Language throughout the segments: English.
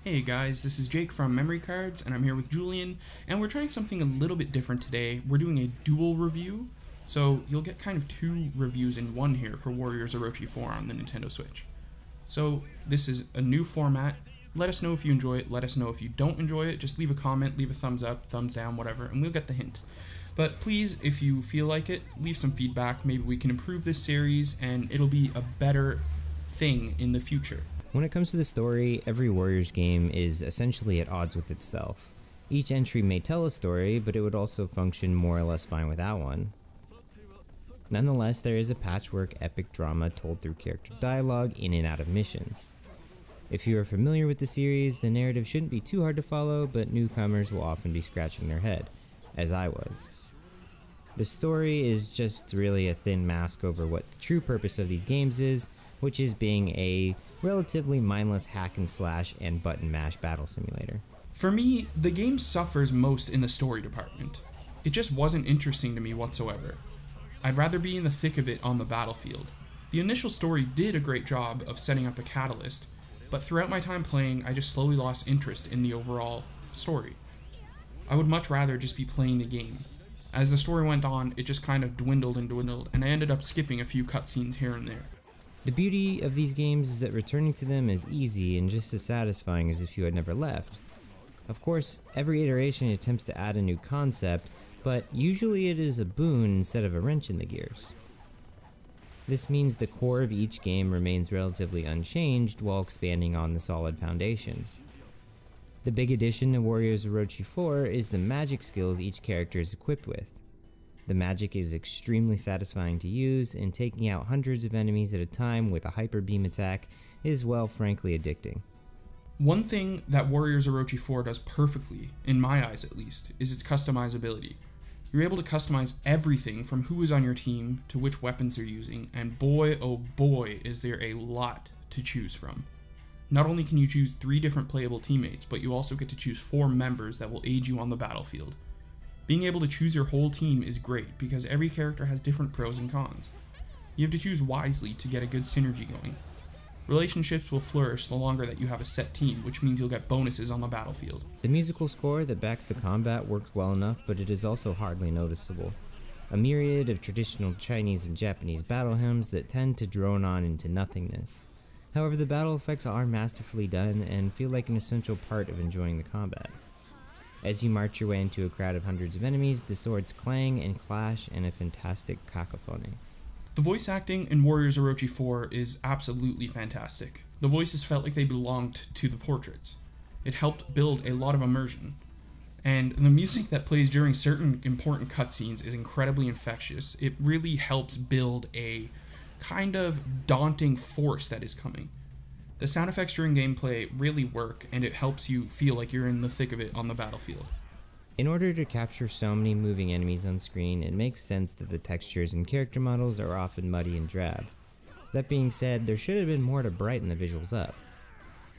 Hey guys, this is Jake from Memory Cards, and I'm here with Julian, and we're trying something a little bit different today. We're doing a dual review, so you'll get kind of two reviews in one here for Warriors Orochi 4 on the Nintendo Switch. So this is a new format. Let us know if you enjoy it, let us know if you don't enjoy it, just leave a comment, leave a thumbs up, thumbs down, whatever, and we'll get the hint. But please, if you feel like it, leave some feedback. Maybe we can improve this series, and it'll be a better thing in the future. When it comes to the story, every Warriors game is essentially at odds with itself. Each entry may tell a story, but it would also function more or less fine without one. Nonetheless, there is a patchwork epic drama told through character dialogue in and out of missions. If you are familiar with the series, the narrative shouldn't be too hard to follow, but newcomers will often be scratching their head, as I was. The story is just really a thin mask over what the true purpose of these games is, which is being a relatively mindless hack and slash and button mash battle simulator. For me, the game suffers most in the story department. It just wasn't interesting to me whatsoever. I'd rather be in the thick of it on the battlefield. The initial story did a great job of setting up a catalyst, but throughout my time playing, I just slowly lost interest in the overall story. I would much rather just be playing the game. As the story went on, it just kind of dwindled and dwindled, and I ended up skipping a few cutscenes here and there. The beauty of these games is that returning to them is easy and just as satisfying as if you had never left. Of course, every iteration attempts to add a new concept, but usually it is a boon instead of a wrench in the gears. This means the core of each game remains relatively unchanged while expanding on the solid foundation. The big addition to Warriors Orochi 4 is the magic skills each character is equipped with. The magic is extremely satisfying to use, and taking out hundreds of enemies at a time with a hyper beam attack is, well, frankly addicting. One thing that Warriors Orochi 4 does perfectly, in my eyes at least, is its customizability. You're able to customize everything from who is on your team to which weapons they're using, and boy oh boy is there a lot to choose from. Not only can you choose 3 different playable teammates, but you also get to choose 4 members that will aid you on the battlefield. Being able to choose your whole team is great because every character has different pros and cons. You have to choose wisely to get a good synergy going. Relationships will flourish the longer that you have a set team, which means you'll get bonuses on the battlefield. The musical score that backs the combat works well enough, but it is also hardly noticeable. A myriad of traditional Chinese and Japanese battle hymns that tend to drone on into nothingness. However, the battle effects are masterfully done and feel like an essential part of enjoying the combat. As you march your way into a crowd of hundreds of enemies, the swords clang and clash in a fantastic cacophony. The voice acting in Warriors Orochi 4 is absolutely fantastic. The voices felt like they belonged to the portraits. It helped build a lot of immersion. And the music that plays during certain important cutscenes is incredibly infectious. It really helps build a kind of daunting force that is coming. The sound effects during gameplay really work, and it helps you feel like you're in the thick of it on the battlefield. In order to capture so many moving enemies on screen, it makes sense that the textures and character models are often muddy and drab. That being said, there should have been more to brighten the visuals up.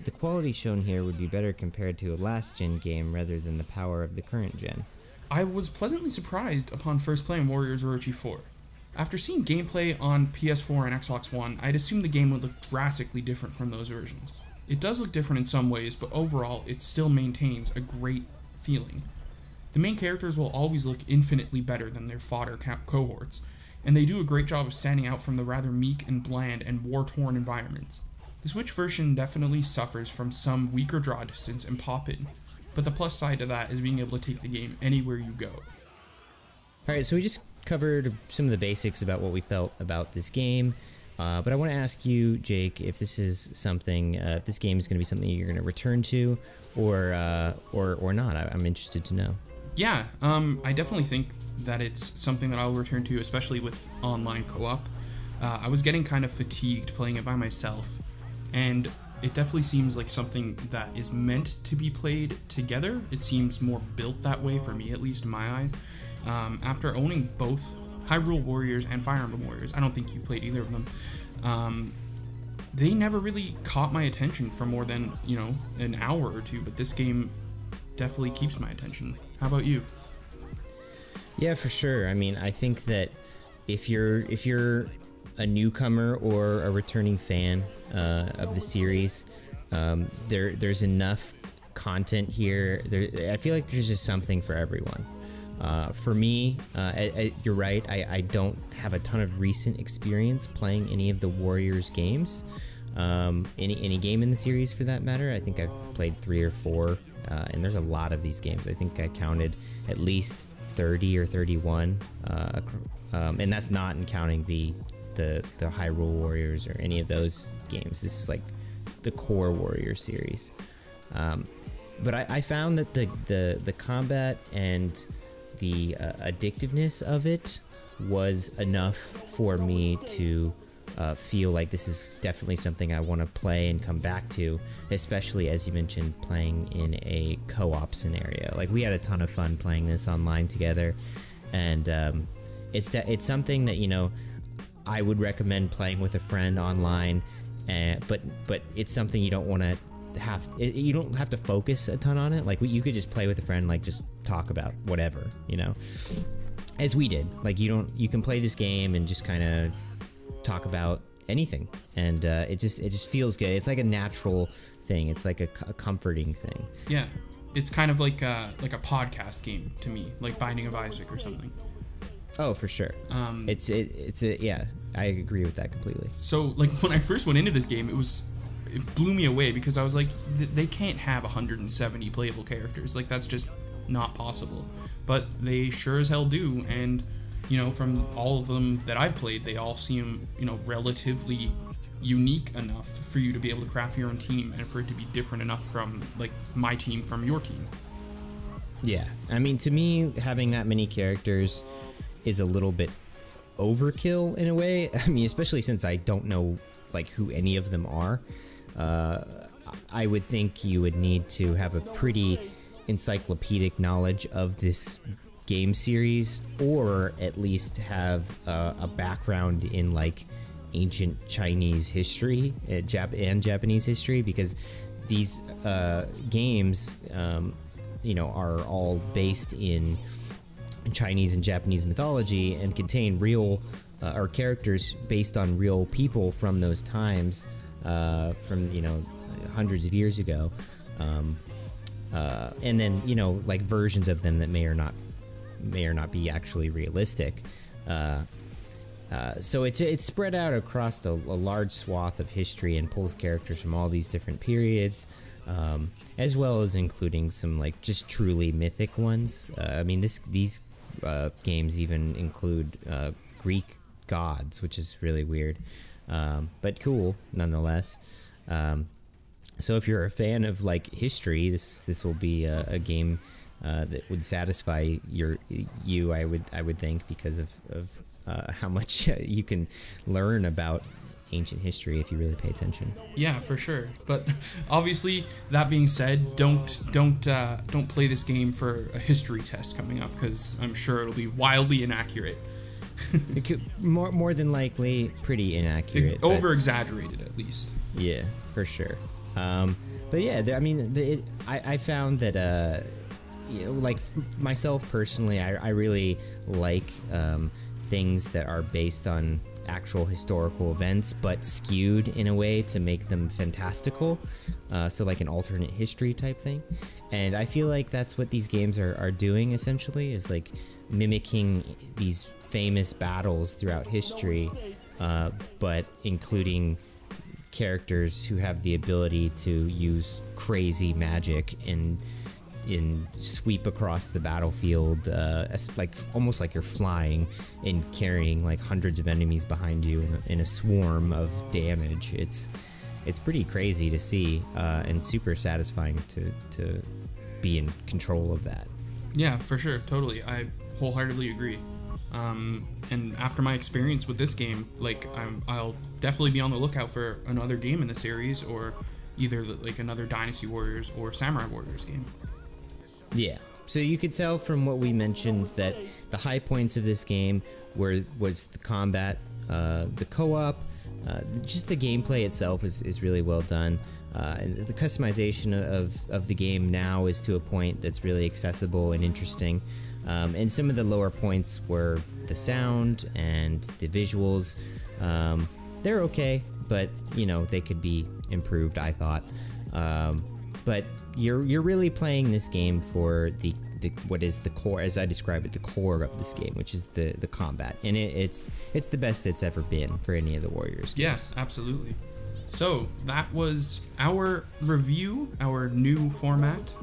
The quality shown here would be better compared to a last-gen game rather than the power of the current gen. I was pleasantly surprised upon first playing Warriors Orochi 4. After seeing gameplay on PS4 and Xbox One, I'd assumed the game would look drastically different from those versions. It does look different in some ways, but overall, it still maintains a great feeling. The main characters will always look infinitely better than their fodder cohorts, and they do a great job of standing out from the rather meek and bland and war-torn environments. The Switch version definitely suffers from some weaker draw distance and pop-in, but the plus side to that is being able to take the game anywhere you go. Alright, so we just covered some of the basics about what we felt about this game, but I want to ask you, Jake, if this is something, if this game is going to be something you're going to return to, or not. I'm interested to know. Yeah, I definitely think that it's something that I'll return to, especially with online co-op. I was getting kind of fatigued playing it by myself, and it definitely seems like something that is meant to be played together. It seems more built that way for me, at least in my eyes. After owning both Hyrule Warriors and Fire Emblem Warriors, I don't think you've played either of them, they never really caught my attention for more than, an hour or two, but this game definitely keeps my attention. How about you? Yeah, for sure. I mean, I think that if you're a newcomer or a returning fan of the series, There's enough content here. I feel like there's just something for everyone. For me, you're right. I don't have a ton of recent experience playing any of the Warriors games. Any game in the series for that matter. I think I've played 3 or 4, and there's a lot of these games. I think I counted at least 30 or 31, and that's not in counting the Hyrule Warriors or any of those games. This is like the core Warrior series. But I found that the combat and the addictiveness of it was enough for me to feel like this is definitely something I want to play and come back to, especially as you mentioned, playing in a co-op scenario. Like, we had a ton of fun playing this online together, and it's something that, you know, I would recommend playing with a friend online, but it's something you don't want to you don't have to focus a ton on it. Like, you could just play with a friend, like just talk about whatever, you know, as we did. Like, you can play this game and just kind of talk about anything, and it just feels good. It's like a natural thing. It's like a comforting thing. Yeah, it's kind of like a podcast game to me, like Binding of Isaac or something. Oh, for sure. Yeah, I agree with that completely. So, like, when I first went into this game, it blew me away, because I was like, they can't have 170 playable characters. Like, that's just not possible. But they sure as hell do, and, you know, from all of them that I've played, they all seem, you know, relatively unique enough for you to be able to craft your own team, and for it to be different enough from, like, my team from your team. Yeah, I mean, to me, having that many characters is a little bit overkill in a way. I mean, especially since I don't know, like, who any of them are. I would think you would need to have a pretty encyclopedic knowledge of this game series, or at least have a background in, like, ancient Chinese history and Japanese history, because these games, you know, are all based in Chinese and Japanese mythology and contain real or characters based on real people from those times, from, you know, hundreds of years ago, and then, you know, like, versions of them that may or not be actually realistic. So it's spread out across a large swath of history and pulls characters from all these different periods, as well as including some, like, just truly mythic ones. I mean, these games even include Greek gods, which is really weird, but cool nonetheless. So if you're a fan of, like, history, this will be a game that would satisfy you, I would think, because of how much you can learn about ancient history if you really pay attention. Yeah, for sure. But obviously, that being said, don't play this game for a history test coming up, because I'm sure it'll be wildly inaccurate. It could, more than likely, pretty inaccurate. Over exaggerated, at least. Yeah, for sure. But yeah, I mean, I found that, you know, like, myself personally, I really like things that are based on actual historical events, but skewed in a way to make them fantastical. So like an alternate history type thing. And I feel like that's what these games are doing, essentially, is like mimicking these famous battles throughout history, but including characters who have the ability to use crazy magic and sweep across the battlefield, like almost like you're flying and carrying like hundreds of enemies behind you in a swarm of damage. It's pretty crazy to see, and super satisfying to be in control of that. Yeah, for sure, totally. I wholeheartedly agree. And after my experience with this game, like, I'll definitely be on the lookout for another game in the series, or either like another Dynasty Warriors or Samurai Warriors game. Yeah, so you could tell from what we mentioned that the high points of this game was the combat, the co-op, just the gameplay itself is really well done. And the customization of the game now is to a point that's really accessible and interesting. And some of the lower points were the sound and the visuals. They're okay, but, you know, they could be improved, I thought. But you're really playing this game for the what is the core, as I describe it, the core of this game, which is the combat, and it's the best it's ever been for any of the Warriors games. Yes, absolutely. So that was our review, our new format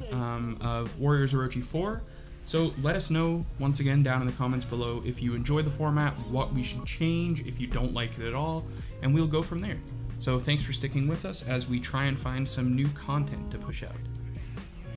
of Warriors Orochi 4. So let us know, once again, down in the comments below if you enjoy the format, what we should change, if you don't like it at all, and we'll go from there. So thanks for sticking with us as we try and find some new content to push out.